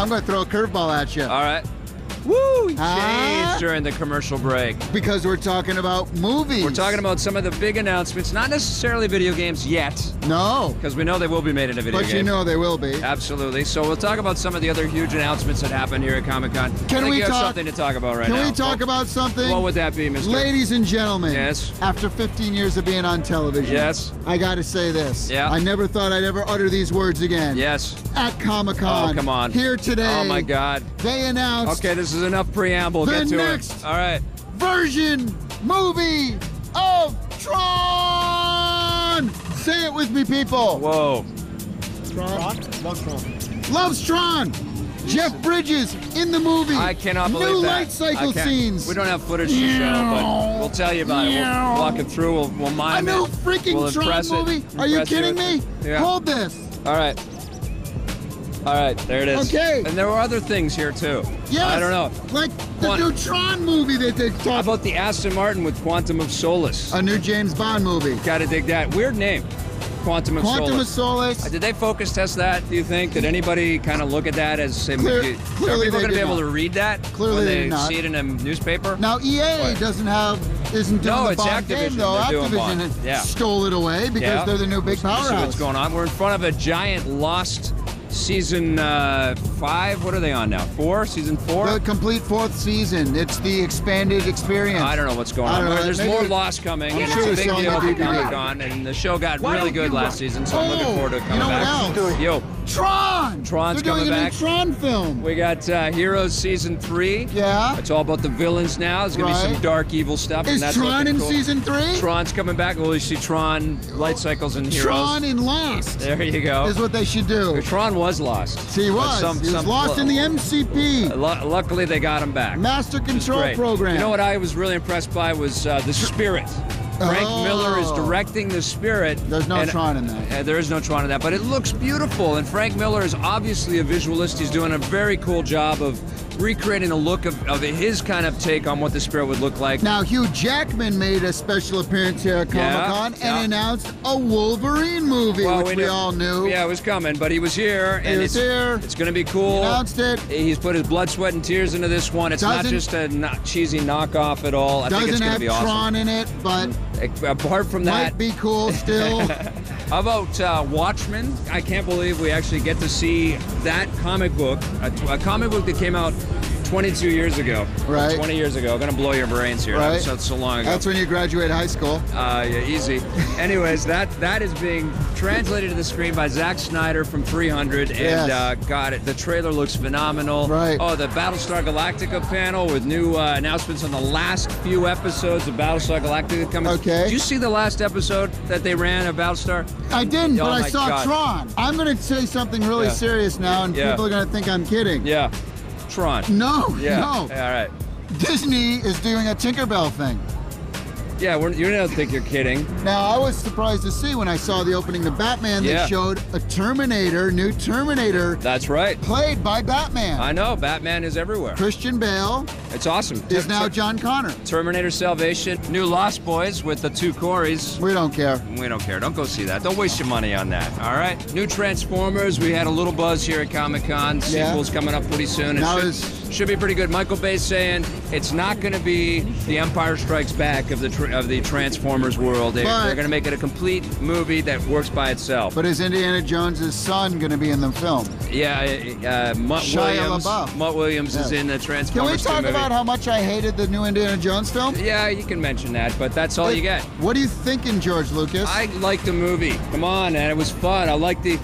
I'm going to throw a curveball at you. All right. Woo! He changed during the commercial break. Because we're talking about movies. We're talking about some of the big announcements, not necessarily video games yet, No. because we know they will be made into video But games. you know they will be. Absolutely. So we'll talk about some of the other huge announcements that happened here at Comic-Con. Can I think we you have talk- something to talk about right now. Can we talk about something? What would that be, Mr.? Ladies and gentlemen. Yes. After 15 years of being on television. Yes. I got to say this. Yeah. I never thought I'd ever utter these words again. Yes. At Comic-Con. Oh, come on. Here today. Oh, my God. They announced Okay, this is enough preamble. The Get to next- it. All right. version movie of Tron. Say it with me, people. Whoa. Tron? Loves Tron. Jeff Bridges in the movie. I cannot believe New that. light cycle I can't- scenes. We don't have footage to show, but we'll tell you about it. We'll walk it through. We'll A mime it. new freaking We'll Tron impress it. movie? Are you Impress kidding me? Yeah. Hold this. All right. All right, there it is. Okay. And there were other things here, too. Yes. I don't know. Like the What? new Tron movie that they How talked about the Aston Martin with Quantum of Solace? A new James Bond movie. Gotta dig that. Weird name. Quantum of Quantum of Solace. Solace. Did they focus test that, do you think? Did anybody kind of look at that as, say, Clear- are clearly people they going to be did able not. to read that Clearly when they they did not. see it in a newspaper? Now EA What? isn't doing No, the it's Bond game Activision. though. They're doing Activision Bond. Yeah. stole it away because Yeah. they're the new big See what's powerhouse. going on. We're in front of a giant lost season 5. What are they on now? 4? Season 4? The complete fourth season. It's the expanded experience. I don't know what's going I on. don't know. There's Maybe- more Lost coming. I'm and sure it's a they're big selling deal the for DVD. Comic-Con, and the show got really good last season, so I'm looking forward to it you coming know what back. else? Yo, Tron. Tron's They're doing coming a back. new Tron film. we got Heroes Season 3. Yeah. It's all about the villains now. There's going to be Right. some dark, evil stuff. Is and that's Tron looking in cool. season 3? Tron's coming back. Well, you see Tron, Light Cycles, and Heroes. Tron in Lost There you go. is what they should do. Tron was lost. See, he But was. He was lost in the MCP. Luckily, they got him back. Master Which is Control great. Program. You know what I was really impressed by was the Spirit. Frank Oh. Miller is directing the Spirit. There's no and- Tron in that. There is no Tron in that, but it looks beautiful. And Frank Miller is obviously a visualist. He's doing a very cool job of recreating the look of his kind of take on what the Spirit would look like. Now, Hugh Jackman made a special appearance here at Yeah, Comic-Con yeah. and announced a Wolverine movie, which we knew- all knew. Yeah, it was coming, but he was here, and was here. it's going to be cool. Announced it. He's put his blood, sweat, and tears into this one. It's not Doesn't- just a cheesy knockoff at all. I think it's Doesn't going to have be awesome. Tron in it, but Apart from that, might be cool still. how about Watchmen? I can't believe we actually get to see that comic book, a comic book that came out 22 years ago. Right. 20 years ago. Going to blow your brains here. Right. That's so long ago. That's when you graduate high school. Yeah, easy. Anyways, that is being translated to the screen by Zack Snyder from 300, and Yes. got it. The trailer looks phenomenal. Right. Oh, the Battlestar Galactica panel with new announcements on the last few episodes of Battlestar Galactica coming. Okay. Did you see the last episode that they ran of Battlestar? I didn't, Oh but I my saw God. Tron. I'm going to say something really Yeah. serious now, and Yeah. people are going to think I'm kidding. Yeah. Tron. No, Yeah. no. Yeah, all right. Disney is doing a Tinkerbell thing. Yeah, you don't think you're kidding. Now, I was surprised to see when I saw the opening to Batman, Yeah. they showed a Terminator, new Terminator, That's right. played by Batman. I know. Batman is everywhere. Christian Bale It's awesome. is now John Connor. Terminator Salvation. New Lost Boys with the 2 Corys. We don't care. We don't care. Don't go see that. Don't waste your money on that. All right. New Transformers. We had a little buzz here at Comic-Con. Yeah. Sequel's coming up pretty soon. It Now should be pretty good. Michael Bay's saying it's not going to be the Empire Strikes Back of the Transformers world. They're going to make it a complete movie that works by itself. But is Indiana Jones' son going to be in the film? Yeah, Mutt Shia Williams. LaBeouf. Mutt Williams is Yes. in the Can Transformers we talk movie. about how much I hated the new Indiana Jones film? Yeah, you can mention that, but that's all you get. What are you thinking, George Lucas? I like the movie. Come on, man, it was fun. I like the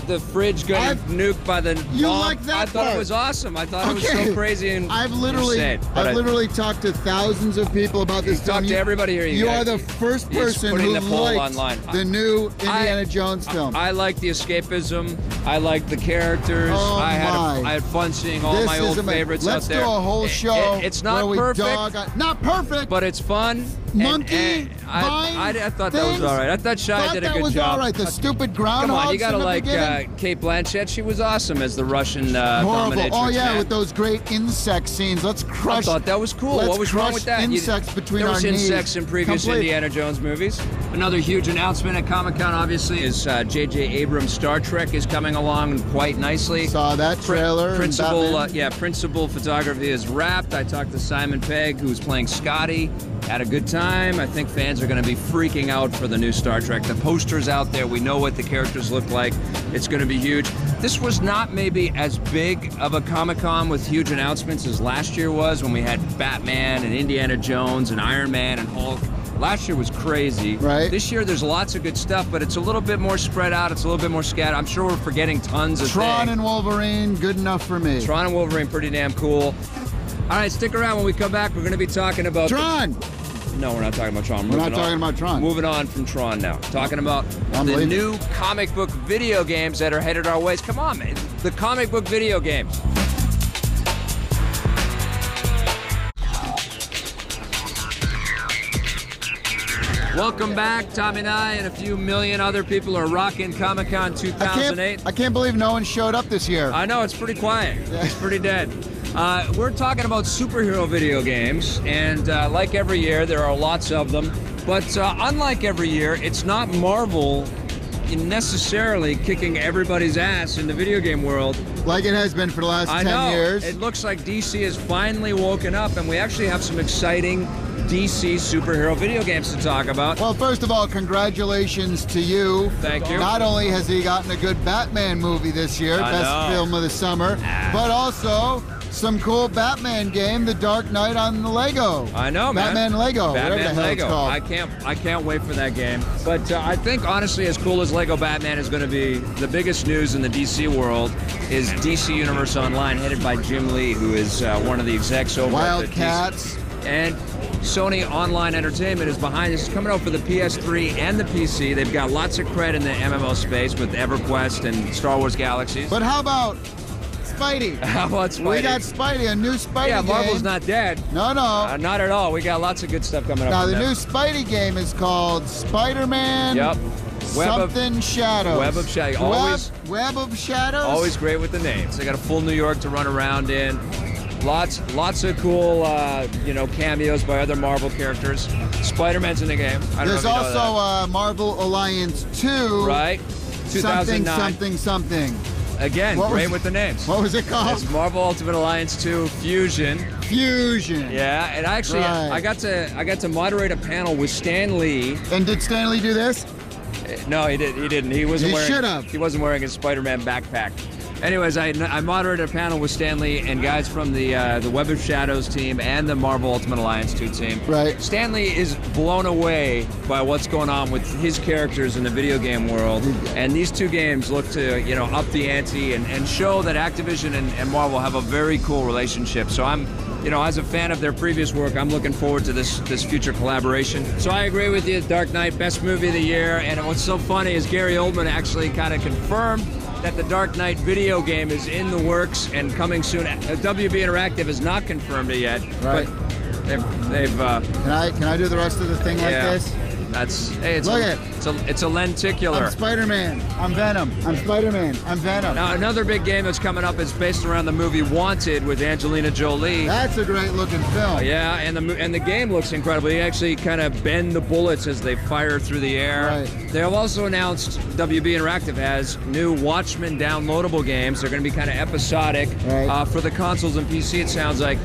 the fridge getting nuked by the You bomb. like that I thought part. it was awesome. I thought it was so crazy and I've insane. But I've literally talked to thousands of people about this film. talked to everybody here. You are the first He's person putting who the poll liked online. the new Indiana Jones film. I like the escapism. I like the characters. Oh, I my. had fun seeing all This my is old amazing. favorites Let's out there. do a whole show. It's not where we perfect, not perfect, but it's fun. Monkey I thought that was things? all right. I thought Shia did a good was job. all right. The stupid groundhogs. Come on, you gotta in the like beginning. Kate Blanchett. She was awesome as the Russian Horrible. dominatrix. Oh yeah, man. with those great insect scenes. Let's I crush. thought that was cool. Let's What was wrong crush with that? Insects between there our was knees. insects in previous Complete. Indiana Jones movies. Another huge announcement at Comic-Con, obviously, is J.J. Abrams' Star Trek is coming along quite nicely. Saw that trailer. Principal photography is wrapped. I talked to Simon Pegg, who's playing Scotty. Had a good time. I think fans are going to be freaking out for the new Star Trek. The poster's out there. We know what the characters look like. It's going to be huge. This was not maybe as big of a Comic-Con with huge announcements as last year was, when we had Batman and Indiana Jones and Iron Man and Hulk. Last year was crazy. Right. This year there's lots of good stuff, but it's a little bit more spread out. It's a little bit more scattered. I'm sure we're forgetting tons of Tron things. and Wolverine, good enough for me. Tron and Wolverine, pretty damn cool. All right, stick around. When we come back, we're going to be talking about... Tron! No, we're not talking about Tron. We're not talking about Tron. Moving on from Tron now. Talking about the new comic book video games that are headed our ways. Come on, man. The comic book video games. Welcome back. Tommy and I and a few million other people are rocking Comic-Con 2008. I can't believe no one showed up this year. I know, it's pretty quiet. It's pretty dead. We're talking about superhero video games, and like every year, there are lots of them. But unlike every year, it's not Marvel necessarily kicking everybody's ass in the video game world. Like it has been for the last 10 years. It looks like DC has finally woken up, and we actually have some exciting DC superhero video games to talk about. Well, first of all, congratulations to you. Thank you. Not only has he gotten a good Batman movie this year, best film of the summer, but also some cool Batman game, The Dark Knight on the Lego. I know, man. Batman Lego. Batman Lego. It's called. I can't wait for that game. But I think, honestly, as cool as Lego Batman is going to be, the biggest news in the DC world is DC Universe Online, headed by Jim Lee, who is one of the execs over at Wildcats. And Sony Online Entertainment is behind this. It's coming out for the PS3 and the PC. They've got lots of cred in the MMO space with EverQuest and Star Wars Galaxies. But how about Spidey? How about Spidey? We got Spidey, a new Spidey game. Yeah, Marvel's not dead. No. Not at all. We got lots of good stuff coming up. Now, the new Spidey game is called Spider-Man... Yep. Shadows. Web of Shadows. Web of Shadows? Always great with the names. They got a full New York to run around in. Lots of cool, cameos by other Marvel characters. Spider-Man's in the game. There's also Marvel Alliance 2. Right. 2009. Something. Again, great with the names. What was it called? It's Marvel Ultimate Alliance 2 Fusion. Yeah, and actually, I got to moderate a panel with Stan Lee. And did Stan Lee do this? No, he didn't. He should have. He wasn't wearing his Spider-Man backpack. Anyways, I moderated a panel with Stan Lee and guys from the Web of Shadows team and the Marvel Ultimate Alliance 2 team. Right. Stan Lee is blown away by what's going on with his characters in the video game world, and these two games look to up the ante and show that Activision and Marvel have a very cool relationship. So I'm, as a fan of their previous work, I'm looking forward to this future collaboration. So I agree with you, Dark Knight, best movie of the year, and what's so funny is Gary Oldman actually kind of confirmed that the Dark Knight video game is in the works and coming soon. WB Interactive has not confirmed it yet, right? But they've. Can I do the rest of the thing like this? It's a lenticular. I'm Spider-Man. I'm Venom. I'm Spider-Man. I'm Venom. Now, another big game that's coming up is based around the movie Wanted with Angelina Jolie. That's a great looking film. Yeah, and the game looks incredible. You actually kind of bend the bullets as they fire through the air. Right. They have also announced WB Interactive has new Watchmen downloadable games. They're going to be kind of episodic for the consoles and PC, it sounds like.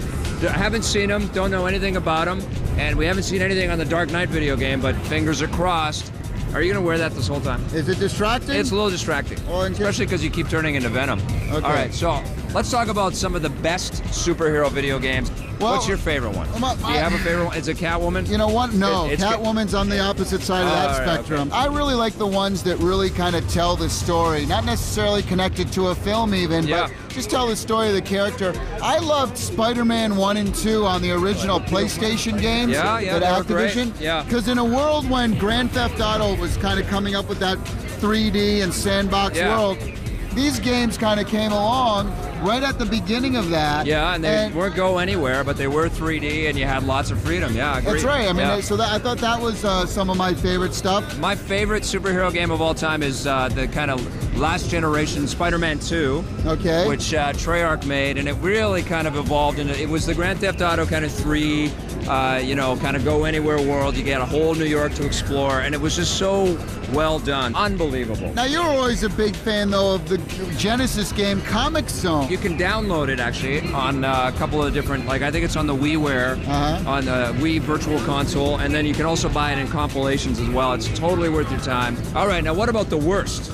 I haven't seen them, don't know anything about them, and we haven't seen anything on the Dark Knight video game, but fingers are crossed. Are you going to wear that this whole time? Is it distracting? It's a little distracting, especially because you keep turning into Venom. Okay. All right, so let's talk about some of the best superhero video games. What's your favorite one? Do you have a favorite one? Is it Catwoman? You know what? No, Catwoman's on the opposite side of that spectrum. Okay. I really like the ones that really kind of tell the story, not necessarily connected to a film even, but just tell the story of the character. I loved Spider-Man 1 and 2 on the original PlayStation games at Activision. Yeah. Because in a world when Grand Theft Auto was kind of coming up with that 3D and sandbox world, these games kind of came along right at the beginning of that. Yeah, and they weren't go anywhere, but they were 3D, and you had lots of freedom. Yeah, I agree. That's right. I mean, yeah. so I thought that was some of my favorite stuff. My favorite superhero game of all time is the kind of last generation Spider-Man 2, okay, which Treyarch made, and it really kind of evolved into, it was the Grand Theft Auto kind of 3, kind of go anywhere world. You get a whole New York to explore, and it was just so well done. Unbelievable. Now, you were always a big fan, though, of the Genesis game Comic Zone. You can download it, actually, on a couple of different, like, I think it's on the WiiWare, on the Wii Virtual Console, and then you can also buy it in compilations as well. It's totally worth your time. All right, now what about the worst?